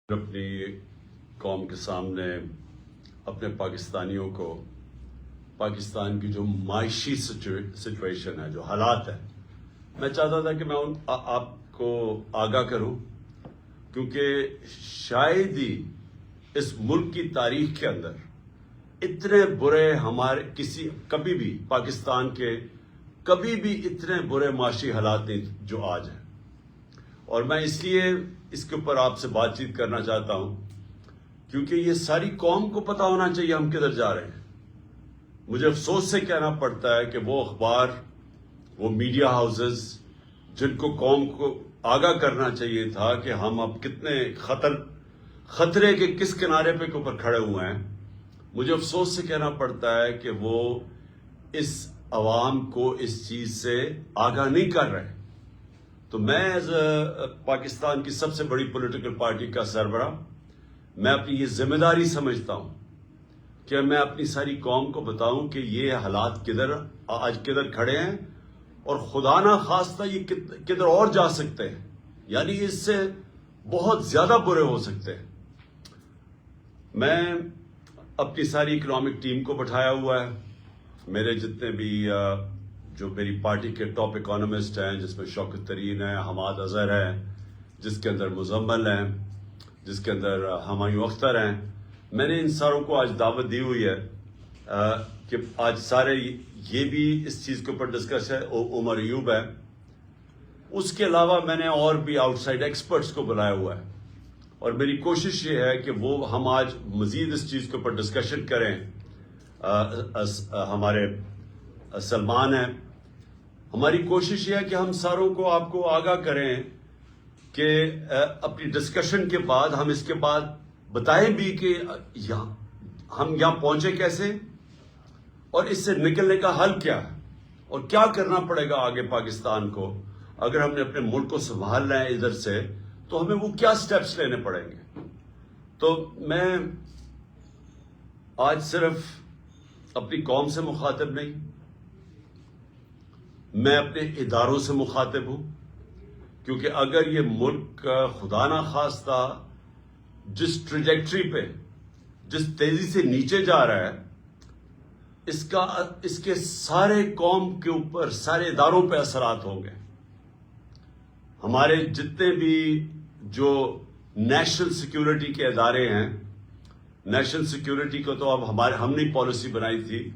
اپنی قوم کے سامنے اپنے پاکستانیوں کو پاکستان کی جو معاشی سچویشن ہے، جو حالات ہے، میں چاہتا تھا کہ میں آپ کو آگاہ کروں، کیونکہ شاید ہی اس ملک کی تاریخ کے اندر اتنے برے کبھی بھی پاکستان کے کبھی بھی اتنے برے معاشی حالات نہیں جو آج ہیں. اور میں اس لیے اس کے اوپر آپ سے بات چیت کرنا چاہتا ہوں کیونکہ یہ ساری قوم کو پتا ہونا چاہیے ہم کدھر جا رہے ہیں. مجھے افسوس سے کہنا پڑتا ہے کہ وہ اخبار، وہ میڈیا ہاؤسز جن کو قوم کو آگاہ کرنا چاہیے تھا کہ ہم اب کتنے خطرے کے کس کنارے پہ اوپر کھڑے ہوئے ہیں، مجھے افسوس سے کہنا پڑتا ہے کہ وہ اس عوام کو اس چیز سے آگاہ نہیں کر رہے. تو میں ایز پاکستان کی سب سے بڑی پولیٹیکل پارٹی کا سربراہ، میں اپنی یہ ذمہ داری سمجھتا ہوں کہ میں اپنی ساری قوم کو بتاؤں کہ یہ حالات آج کدھر کھڑے ہیں اور خدا نہ خواستہ یہ کدھر اور جا سکتے ہیں، یعنی اس سے بہت زیادہ برے ہو سکتے ہیں. میں اپنی ساری اکنامک ٹیم کو بٹھایا ہوا ہے، میرے جتنے بھی جو میری پارٹی کے ٹاپ اکانومسٹ ہیں، جس میں شوکت ترین ہیں، حماد اظہر ہے، جس کے اندر مزمل ہیں، جس کے اندر ہمایوں اختر ہیں، میں نے ان ساروں کو آج دعوت دی ہوئی ہے کہ آج سارے یہ بھی اس چیز کے اوپر ڈسکس ہے. عمر ایوب ہے، اس کے علاوہ میں نے اور بھی آؤٹ سائڈ ایکسپرٹس کو بلایا ہوا ہے، اور میری کوشش یہ ہے کہ ہم آج مزید اس چیز کے اوپر ڈسکشن کریں. ہمارے سلمان ہیں، ہماری کوشش یہ ہے کہ ہم ساروں کو آپ کو آگاہ کریں کہ اپنی ڈسکشن کے بعد ہم اس کے بعد بتائیں بھی کہ ہم یہاں پہنچے کیسے اور اس سے نکلنے کا حل کیا ہے اور کیا کرنا پڑے گا آگے پاکستان کو. اگر ہم نے اپنے ملک کو سنبھالنا ہے ادھر سے تو ہمیں وہ کیا سٹیپس لینے پڑیں گے. تو میں آج صرف اپنی قوم سے مخاطب نہیں، میں اپنے اداروں سے مخاطب ہوں، کیونکہ اگر یہ ملک خدا نہ خواستہ جس ٹریجیکٹری پہ، جس تیزی سے نیچے جا رہا ہے، اس کے سارے قوم کے اوپر، سارے اداروں پہ اثرات ہوں گے. ہمارے جتنے بھی جو نیشنل سیکیورٹی کے ادارے ہیں، نیشنل سیکیورٹی کو تو اب ہم نے پالیسی بنائی تھی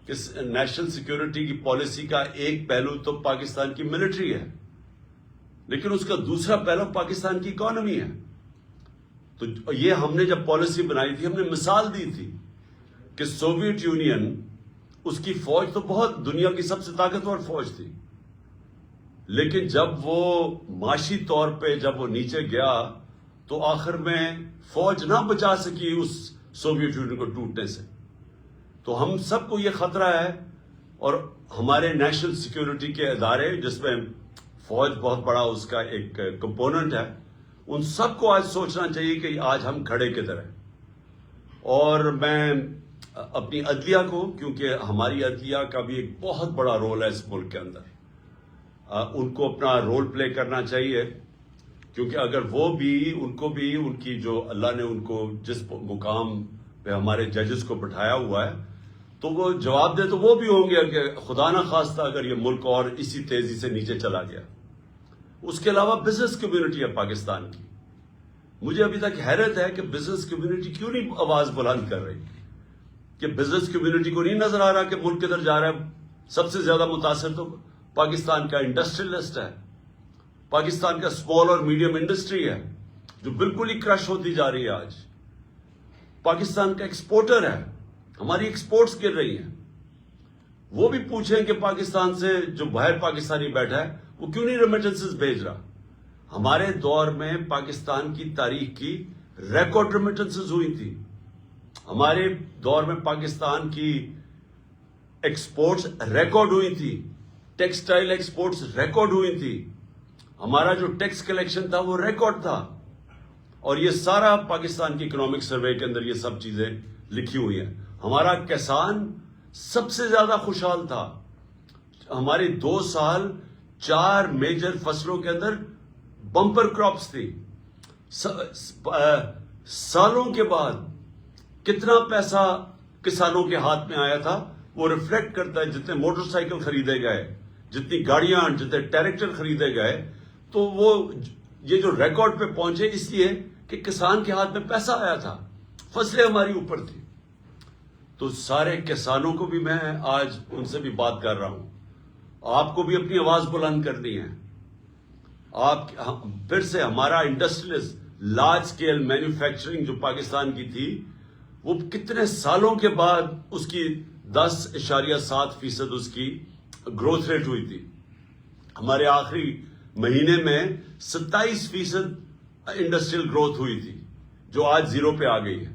کہ نیشنل سیکیورٹی کی پالیسی کا ایک پہلو تو پاکستان کی ملٹری ہے، لیکن اس کا دوسرا پہلو پاکستان کی اکانومی ہے. تو یہ ہم نے جب پالیسی بنائی تھی، ہم نے مثال دی تھی کہ سوویت یونین، اس کی فوج تو بہت دنیا کی سب سے طاقتور فوج تھی، لیکن جب وہ معاشی طور پہ جب وہ نیچے گیا تو آخر میں فوج نہ بچا سکی اس سوویت یونین کو ٹوٹنے سے. تو ہم سب کو یہ خطرہ ہے، اور ہمارے نیشنل سیکیورٹی کے ادارے جس میں فوج بہت بڑا اس کا ایک کمپوننٹ ہے، ان سب کو آج سوچنا چاہیے کہ آج ہم کھڑے کدھر ہیں. اور میں اپنی عدلیہ کو، کیونکہ ہماری عدلیہ کا بھی ایک بہت بڑا رول ہے اس ملک کے اندر، ان کو اپنا رول پلے کرنا چاہیے، کیونکہ اگر ان کو بھی ان کی جو اللہ نے ان کو جس مقام پہ ہمارے ججز کو بٹھایا ہوا ہے، تو وہ جواب دے تو وہ بھی ہوں گے کہ خدا نہ خواستہ اگر یہ ملک اور اسی تیزی سے نیچے چلا گیا. اس کے علاوہ بزنس کمیونٹی ہے پاکستان کی. مجھے ابھی تک حیرت ہے کہ بزنس کمیونٹی کیوں نہیں آواز بلند کر رہی، کہ بزنس کمیونٹی کو نہیں نظر آ رہا کہ ملک کدھر جا رہا ہے. سب سے زیادہ متاثر تو پاکستان کا انڈسٹریلسٹ ہے، پاکستان کا اسمال اور میڈیم انڈسٹری ہے جو بالکل ہی کرش ہوتی جا رہی ہے. آج پاکستان کا ایکسپورٹر ہے، ہماری ایکسپورٹس گر رہی ہیں. وہ بھی پوچھیں کہ پاکستان سے جو باہر پاکستانی بیٹھا ہے وہ کیوں نہیں ریمیٹنسز بھیج رہا. ہمارے دور میں پاکستان کی تاریخ کی ریکارڈ ریمیٹنسز ہوئی تھی. ہمارے دور میں پاکستان کی ایکسپورٹس ریکارڈ ہوئی تھی، ٹیکسٹائل ایکسپورٹس ریکارڈ ہوئی تھی، ہمارا جو ٹیکس کلیکشن تھا وہ ریکارڈ تھا. اور یہ سارا پاکستان کی اکنامک سروے کے اندر یہ سب چیزیں لکھی ہوئی ہیں. ہمارا کسان سب سے زیادہ خوشحال تھا. ہمارے 2 سال 4 میجر فصلوں کے اندر بمپر کراپس تھی. سالوں کے بعد کتنا پیسہ کسانوں کے ہاتھ میں آیا تھا وہ ریفلیکٹ کرتا ہے. جتنے موٹر سائیکل خریدے گئے, جتنی گاڑیاں, جتنے ٹریکٹر خریدے گئے, تو وہ یہ جو ریکارڈ پہ پہنچے اس لیے کہ کسان کے ہاتھ میں پیسہ آیا تھا, فصلیں ہماری اوپر تھی. تو سارے کسانوں کو بھی میں آج ان سے بھی بات کر رہا ہوں, آپ کو بھی اپنی آواز بلند کرنی ہے. آپ پھر سے ہمارا انڈسٹریل لارج سکیل مینوفیکچرنگ جو پاکستان کی تھی وہ کتنے سالوں کے بعد اس کی 10.7% اس کی گروتھ ریٹ ہوئی تھی. ہمارے آخری مہینے میں 27% انڈسٹریل گروتھ ہوئی تھی جو آج 0 پہ آ گئی ہے.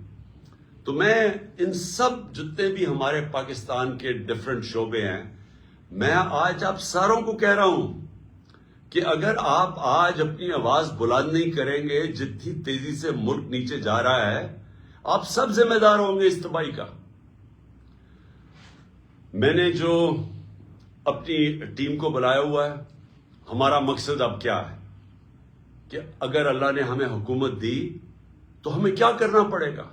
تو میں ان سب جتنے بھی ہمارے پاکستان کے ڈفرینٹ شعبے ہیں, میں آج آپ ساروں کو کہہ رہا ہوں کہ اگر آپ آج اپنی آواز بلند نہیں کریں گے, جتنی تیزی سے ملک نیچے جا رہا ہے, آپ سب ذمہ دار ہوں گے اس تباہی کا. میں نے جو اپنی ٹیم کو بلایا ہوا ہے, ہمارا مقصد اب کیا ہے کہ اگر اللہ نے ہمیں حکومت دی تو ہمیں کیا کرنا پڑے گا,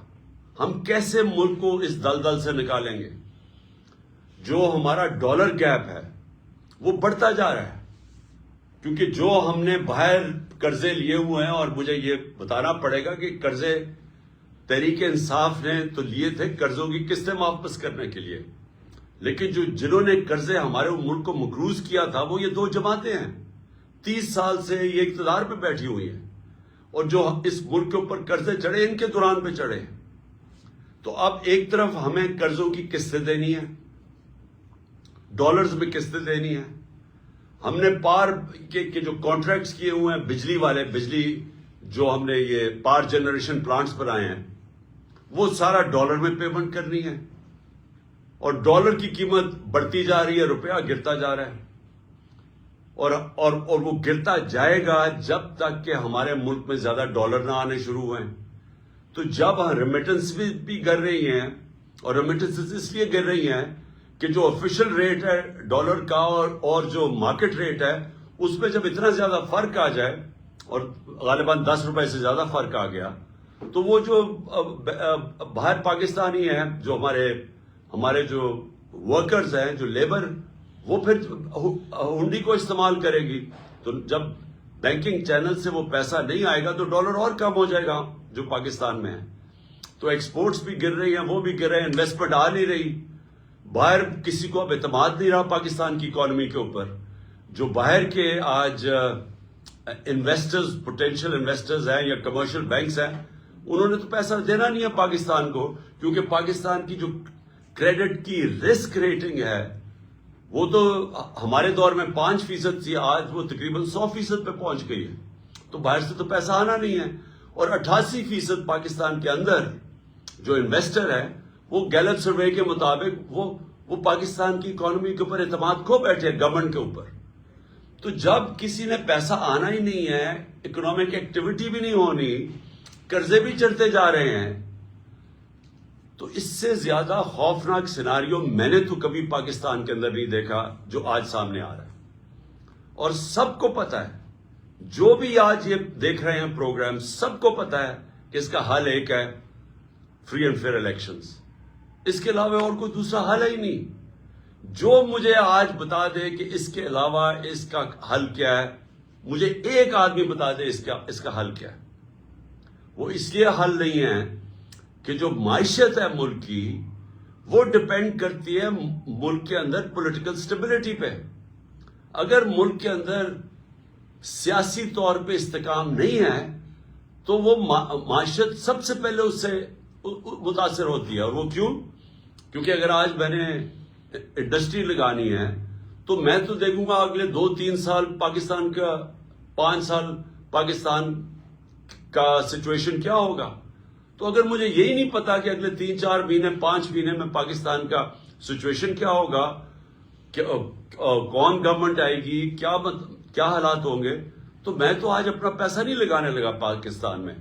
ہم کیسے ملک کو اس دلدل سے نکالیں گے. جو ہمارا ڈالر گیپ ہے وہ بڑھتا جا رہا ہے, کیونکہ جو ہم نے باہر قرضے لیے ہوئے ہیں, اور مجھے یہ بتانا پڑے گا کہ قرضے تحریک انصاف نے تو لیے تھے قرضوں کی قسطیں واپس کرنے کے لیے, لیکن جنہوں نے قرضے ہمارے ملک کو مقروض کیا تھا وہ یہ 2 جماعتیں ہیں. 30 سال سے یہ اقتدار پہ بیٹھی ہوئی ہیں, اور جو اس ملک کے اوپر قرضے چڑھے ان کے دوران پہ چڑھے. تو اب ایک طرف ہمیں قرضوں کی قسطیں دینی ہے, ڈالرز میں قسطیں دینی ہے. ہم نے پاور کے جو کانٹریکٹس کیے ہوئے ہیں بجلی والے, بجلی جو ہم نے یہ پاور جنریشن پلانٹس بنائے ہیں, وہ سارا ڈالر میں پیمنٹ کرنی ہے, اور ڈالر کی قیمت بڑھتی جا رہی ہے, روپیہ گرتا جا رہا ہے, اور وہ گرتا جائے گا جب تک کہ ہمارے ملک میں زیادہ ڈالر نہ آنے شروع ہوئے. تو جب ریمیٹنس بھی گر رہی ہیں, اور ریمیٹنس اس لیے گر رہی ہیں کہ جو آفیشیل ریٹ ہے ڈالر کا اور جو مارکیٹ ریٹ ہے اس میں جب اتنا زیادہ فرق آ جائے, اور غالباً 10 روپے سے زیادہ فرق آ گیا, تو وہ جو باہر پاکستانی ہیں, جو ہمارے جو ورکرز ہیں, جو لیبر, وہ پھر ہنڈی کو استعمال کرے گی. تو جب بینکنگ چینل سے وہ پیسہ نہیں آئے گا تو ڈالر اور کم ہو جائے گا جو پاکستان میں ہے. تو ایکسپورٹس بھی گر رہی ہیں, وہ بھی گر رہے ہیں, انویسٹمنٹ آ نہیں رہی. باہر کسی کو اب اعتماد نہیں رہا پاکستان کی اکانومی کے اوپر. جو باہر کے آج انویسٹرز, پوٹینشیل انویسٹرز ہیں یا کمرشل بینکس ہیں, انہوں نے تو پیسہ دینا نہیں ہے پاکستان کو, کیونکہ پاکستان کی جو کریڈٹ کی رسک ریٹنگ ہے وہ تو ہمارے دور میں 5% تھی, آج وہ تقریباً 100% پہ پہنچ گئی ہے. تو باہر سے تو پیسہ آنا نہیں ہے. اور 88% پاکستان کے اندر جو انویسٹر ہے وہ گیلپ سروے کے مطابق وہ پاکستان کی اکانومی کے اوپر اعتماد کھو بیٹھے, گورنمنٹ کے اوپر. تو جب کسی نے پیسہ آنا ہی نہیں ہے, اکنامک ایکٹیویٹی بھی نہیں ہونی, قرضے بھی چڑھتے جا رہے ہیں, تو اس سے زیادہ خوفناک سیناریو میں نے تو کبھی پاکستان کے اندر نہیں دیکھا جو آج سامنے آ رہا ہے. اور سب کو پتا ہے, جو بھی آج یہ دیکھ رہے ہیں پروگرام, سب کو پتا ہے کہ اس کا حل ایک ہے, فری اینڈ فیئر الیکشنز. اس کے علاوہ اور کوئی دوسرا حل ہی نہیں. جو مجھے آج بتا دے کہ اس کے علاوہ اس کا حل کیا ہے, مجھے ایک آدمی بتا دے اس کا حل کیا ہے. وہ اس لیے حل نہیں ہے کہ جو معیشت ہے ملک کی وہ ڈپینڈ کرتی ہے ملک کے اندر پولیٹیکل سٹیبلٹی پہ. اگر ملک کے اندر سیاسی طور پہ استحکام نہیں ہے تو وہ معیشت سب سے پہلے اس سے متاثر ہوتی ہے. اور وہ کیوں؟ کیونکہ اگر آج میں نے انڈسٹری لگانی ہے تو میں تو دیکھوں گا اگلے 2-3 سال پاکستان کا, 5 سال پاکستان کا سچویشن کیا ہوگا. تو اگر مجھے یہی نہیں پتا کہ اگلے 3-4 مہینے 5 مہینے میں پاکستان کا سچویشن کیا ہوگا, کون گورنمنٹ آئے گی, کیا حالات ہوں گے, تو میں تو آج اپنا پیسہ نہیں لگانے لگا پاکستان میں.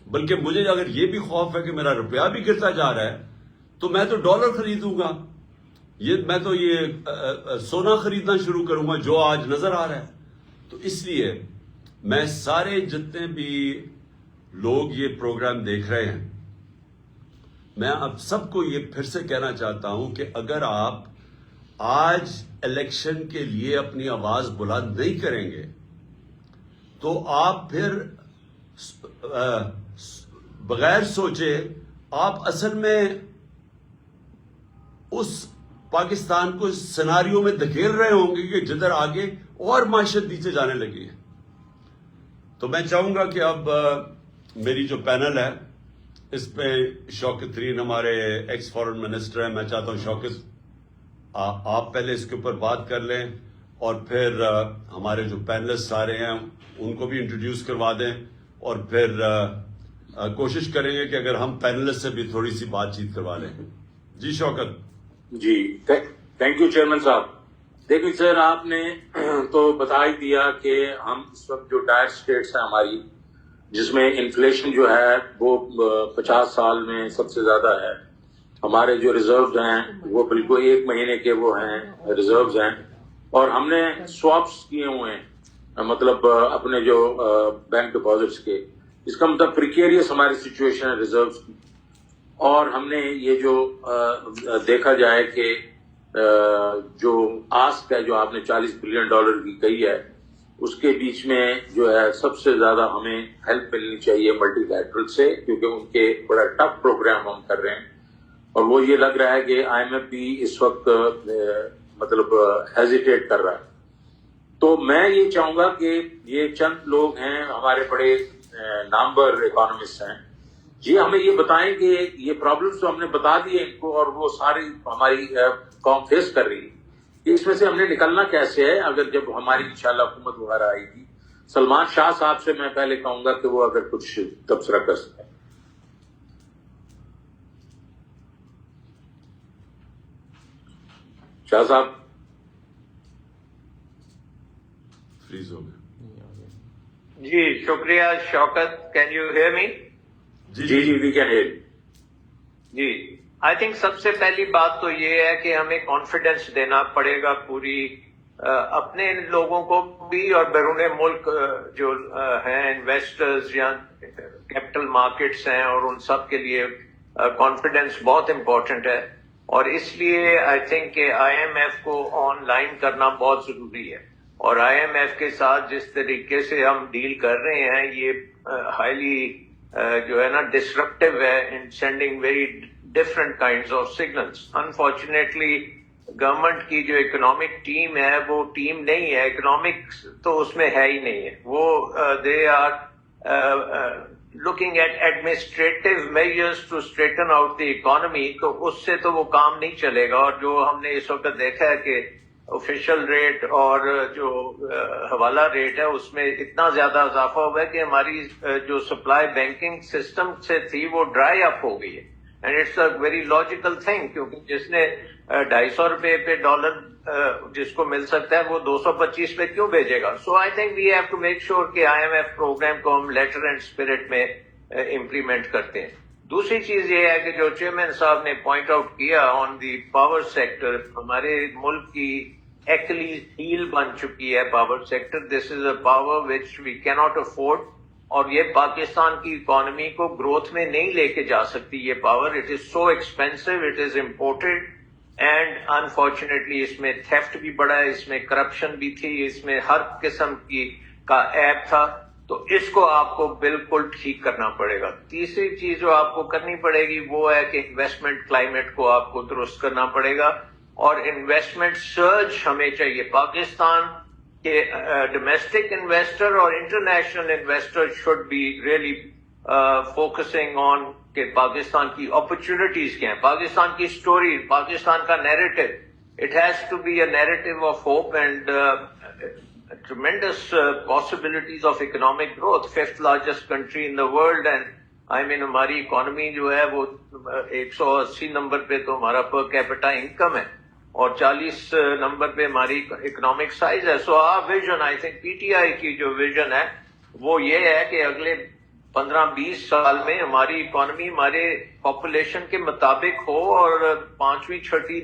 بلکہ مجھے اگر یہ بھی خوف ہے کہ میرا روپیہ بھی گرتا جا رہا ہے تو میں تو ڈالر خریدوں گا, میں تو یہ سونا خریدنا شروع کروں گا جو آج نظر آ رہا ہے. تو اس لیے میں سارے جتنے بھی لوگ یہ پروگرام دیکھ رہے ہیں، میں اب سب کو یہ پھر سے کہنا چاہتا ہوں کہ اگر آپ آج الیکشن کے لیے اپنی آواز بلند نہیں کریں گے تو آپ پھر بغیر سوچے آپ اصل میں اس پاکستان کو اس سیناریو میں دھکیل رہے ہوں گے کہ جدھر آگے اور معیشت نیچے جانے لگی ہے. تو میں چاہوں گا کہ اب میری جو پینل ہے اس پہ شوکت ترین ہمارے ایکس فارن منسٹر ہیں. میں چاہتا ہوں شوکت آپ پہلے اس کے اوپر بات کر لیں اور پھر ہمارے جو پینلسٹ آ رہے ہیں ان کو بھی انٹروڈیوس کروا دیں اور پھر کوشش کریں گے کہ اگر ہم پینلسٹ سے بھی تھوڑی سی بات چیت کروا لیں. جی شوکت. جی تھینک یو چیئرمین صاحب. دیکھیں سر، آپ نے تو بتا ہی دیا کہ ہم اس وقت جو ڈائر اسٹیٹس ہیں ہماری، جس میں انفلیشن جو ہے وہ 50 سال میں سب سے زیادہ ہے. ہمارے جو ریزروز ہیں وہ بالکل 1 مہینے کے وہ ہیں ریزروز ہیں، اور ہم نے سواپس کیے ہوئے ہیں، مطلب اپنے جو بینک ڈپازٹس کے. اس کا مطلب پریکیریس ہماری سچویشن ہے ریزروز کی. اور ہم نے یہ جو دیکھا جائے کہ جو آسک ہے جو آپ نے $40 بلین کی کہی ہے، اس کے بیچ میں جو ہے سب سے زیادہ ہمیں ہیلپ ملنی چاہیے ملٹی لیٹرل سے، کیونکہ ان کے بڑا ٹف پروگرام ہم کر رہے ہیں. اور وہ یہ لگ رہا ہے کہ IMF بھی اس وقت مطلب ہیزیٹیٹ کر رہا ہے. تو میں یہ چاہوں گا کہ یہ چند لوگ ہیں ہمارے بڑے نامور اکانومسٹ ہیں، یہ ہمیں یہ بتائیں کہ یہ پرابلمز تو ہم نے بتا دیے ان کو اور وہ ساری ہماری قوم فیس کر رہی ہے، کہ اس میں سے ہم نے نکلنا کیسے ہے اگر جب ہماری انشاءاللہ حکومت وغیرہ آئے گی. سلمان شاہ صاحب سے میں پہلے کہوں گا کہ وہ اگر کچھ تبصرہ کر سکیں. شاہ صاحب فریز ہو گئے. جی شکریہ Shaukat. Can you hear me? جی وی کین ہیئر. جی آئی تھنک سب سے پہلی بات تو یہ ہے کہ ہمیں کانفیڈنس دینا پڑے گا پوری اپنے لوگوں کو بھی اور بیرون ملک جو ہیں انویسٹرز یا کیپٹل مارکیٹس ہیں، اور ان سب کے لیے کانفیڈنس بہت امپورٹنٹ ہے. اور اس لیے آئی تھنک کہ IMF کو آن لائن کرنا بہت ضروری ہے. اور IMF کے ساتھ جس طریقے سے ہم ڈیل کر رہے ہیں یہ ہائیلی جو ہے نا ڈسرپٹیو ہے in sending very different kinds of signals. Unfortunately government کی جو اکنامک ٹیم ہے وہ ٹیم نہیں ہے، اکنامکس تو اس میں ہے ہی نہیں ہے. وہ they are looking at administrative measures to straighten out the economy. تو اس سے تو وہ کام نہیں چلے گا. اور جو ہم نے اس وقت دیکھا ہے کہ آفیشل ریٹ اور جو حوالہ ریٹ ہے اس میں اتنا زیادہ اضافہ ہوا ہے کہ ہماری جو سپلائی بینکنگ سسٹم سے تھی وہ ڈرائی اپ ہو گئی ہے. And it's a very logical thing, کیونکہ جس نے $250 پہ ڈالر جس کو مل سکتا ہے وہ 225 پہ کیوں بھیجے گا؟ So I think we have to make sure کہ IMF پروگرام کو ہم لیٹر اینڈ اسپرٹ میں امپلیمنٹ کرتے ہیں. دوسری چیز یہ ہے کہ جو چیئرمین صاحب نے پوائنٹ آؤٹ کیا آن دی پاور سیکٹر، ہمارے ملک کی ایکلیز ہیل بن چکی ہے power sector. This is a power which we can not afford, اور یہ پاکستان کی اکانومی کو گروتھ میں نہیں لے کے جا سکتی یہ power. It is so expensive, it is imported, and unfortunately اس میں تھیفٹ بھی بڑا ہے، اس میں کرپشن بھی تھی، اس میں ہر قسم کا ایپ تھا. تو اس کو آپ کو بالکل ٹھیک کرنا پڑے گا. تیسری چیز جو آپ کو کرنی پڑے گی وہ ہے کہ انویسٹمنٹ کلائمیٹ کو آپ کو درست کرنا پڑے گا، اور انویسٹمنٹ سرج ہمیں چاہیے. پاکستان کے ڈومیسٹک انویسٹر اور international investor should be really focusing on کہ پاکستان کی اپرچونٹیز کیا ہیں، پاکستان کی سٹوری، پاکستان کا narrative. It has to be a narrative of hope and tremendous possibilities of economic growth. 5th largest country in the world, and I mean ہماری economy جو ہے وہ 180 نمبر پہ تو ہمارا پر کیپٹا انکم ہے، اور 40 نمبر پہ ہماری اکنامک سائز ہے. سو our vision, I think PTI کی جو ویژن ہے وہ یہ ہے کہ اگلے 15-20 سال میں ہماری اکانومی ہمارے پاپولیشن کے مطابق ہو اور 5ویں 6ٹی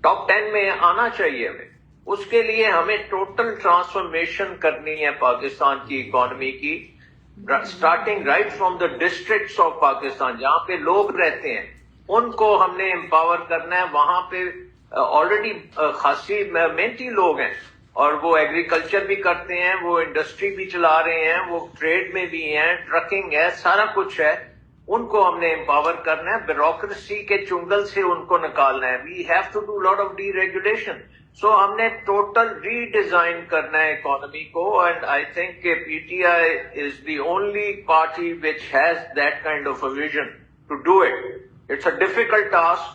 ٹاپ 10 میں آنا چاہیے ہمیں. اس کے لیے ہمیں ٹوٹل ٹرانسفارمیشن کرنی ہے پاکستان کی اکانومی کی. starting right from the districts of Pakistan, جہاں پہ لوگ رہتے ہیں, ان کو ہم نے امپاور کرنا ہے. وہاں پہ آلریڈی خاصی محنتی لوگ ہیں, اور وہ ایگریکلچر بھی کرتے ہیں, وہ انڈسٹری بھی چلا رہے ہیں, وہ ٹریڈ میں بھی ہیں, ٹرکنگ ہے, سارا کچھ ہے. ان کو ہم نے امپاور کرنا ہے, بیوروکریسی کے چنگل سے ان کو نکالنا ہے. We have to do lot of deregulation. So ہم نے ٹوٹل ری ڈیزائن کرنا ہے اکانومی کو, اینڈ آئی تھنک کہ P T I is the only party which has that kind of a vision to do it. It's a difficult task,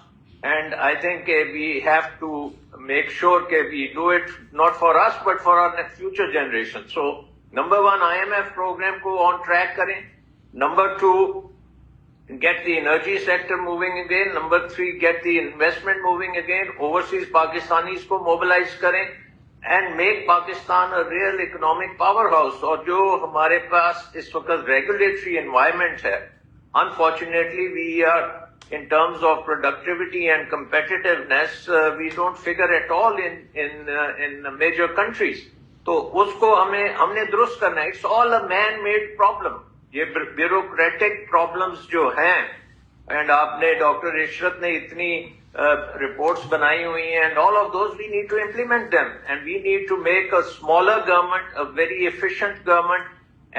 and I think we have to make sure that we do it not for us but for our future generation. So number 1, IMF program ko on track kare. Number 2, get the energy sector moving again. Number 3, get the investment moving again. Overseas Pakistanis ko mobilize kare and make Pakistan a real economic powerhouse. Aur jo hamare paas is waqt regulatory environment hai, unfortunately we are, in terms of productivity and competitiveness, we don't figure at all in major countries. تو اس کو ہم نے درست کرنا ہے. It's all a man-made problem. یہ bureaucratic problems جو ہیں, and آپ نے ڈاکٹر عشرت نے اتنی reports بنائی ہوئی ہیں, and all of those we need to implement them, and we need to make a smaller government, a very efficient government,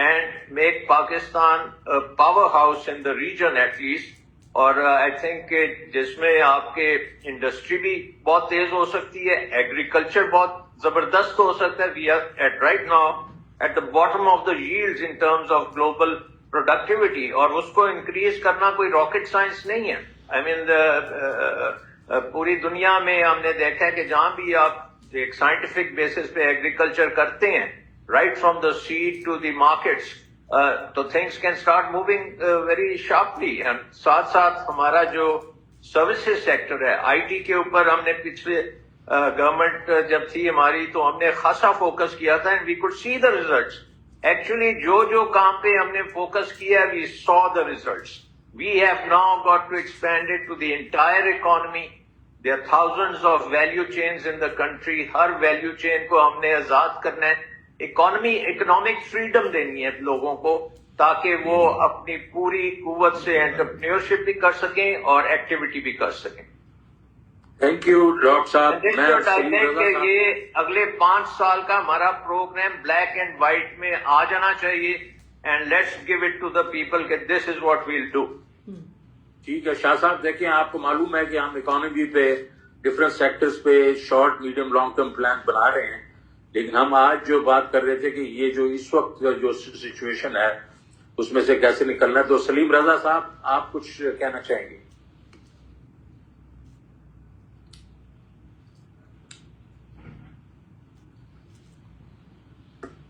and make Pakistan a powerhouse in the region at least. اور آئی think کہ جس میں آپ کے industry بھی بہت تیز ہو سکتی ہے, ایگریکلچر بہت زبردست ہو سکتا ہے. We are at right now at the bottom of the yields in terms of global productivity, اور اس کو انکریز کرنا کوئی راکٹ سائنس نہیں ہے. آئی مین پوری دنیا میں ہم نے دیکھا ہے کہ جہاں بھی آپ ایک سائنٹیفک بیسس پہ ایگریکلچر کرتے ہیں, right from the seed to the markets, تو things can start moving very sharply. And ساتھ ساتھ ہمارا جو سروسز سیکٹر ہے, آئی ٹی کے اوپر ہم نے پچھلے گورنمنٹ جب تھی ہماری تو ہم نے خاصا فوکس کیا تھا, and we could see the results. Actually جو کام پہ ہم نے فوکس کیا, we saw the results. We have now got to expand it to the entire economy. There are thousands of value chains in the country. ہر value chain کو ہم نے آزاد کرنا ہے. اکنامک فریڈم دینی ہے لوگوں کو, تاکہ وہ اپنی پوری قوت سے انٹرپرینیورشپ بھی کر سکیں اور ایکٹیویٹی بھی کر سکیں. تھینک یو ڈاکٹر صاحب. کہ یہ اگلے 5 سال کا ہمارا پروگرام بلیک اینڈ وائٹ میں آ جانا چاہیے, and let's give it to the people کہ this is what we'll do. ٹھیک ہے شاہ صاحب, دیکھیں آپ کو معلوم ہے کہ ہم اکانومی پہ ڈفرینٹ سیکٹرز پہ short medium long term plan بنا رہے ہیں, لیکن ہم آج جو بات کر رہے تھے کہ یہ جو اس وقت جو سچویشن ہے اس میں سے کیسے نکلنا ہے. تو سلیم رضا صاحب آپ کچھ کہنا چاہیں گے؟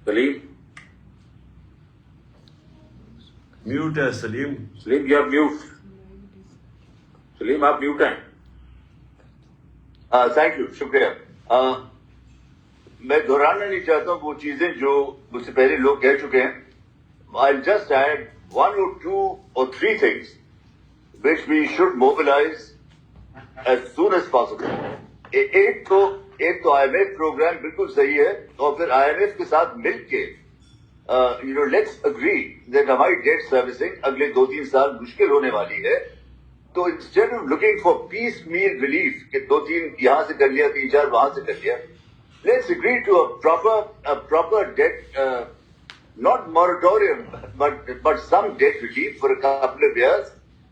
سلیم میوٹ ہے. سلیم یو آر میوٹ. سلیم آپ میوٹ ہیں. تھینک یو, شکریہ. میں دہرانا نہیں چاہتا ہوں وہ چیزیں جو مجھ سے پہلے لوگ کہہ چکے ہیں. I'll just add 1 or 2 or 3 things which we should mobilize as soon as possible. ایک تو IMF پروگرام بالکل صحیح ہے, اور پھر IMF کے ساتھ مل کے let's agree that ہماری ڈیٹ سروسنگ اگلے 2-3 سال مشکل ہونے والی ہے. تو instead of looking for piecemeal relief کہ 2-3 یہاں سے کر لیا, 3-4 وہاں سے کر لیا, let's agree to a proper debt, not moratorium, but some debt relief for a couple of years,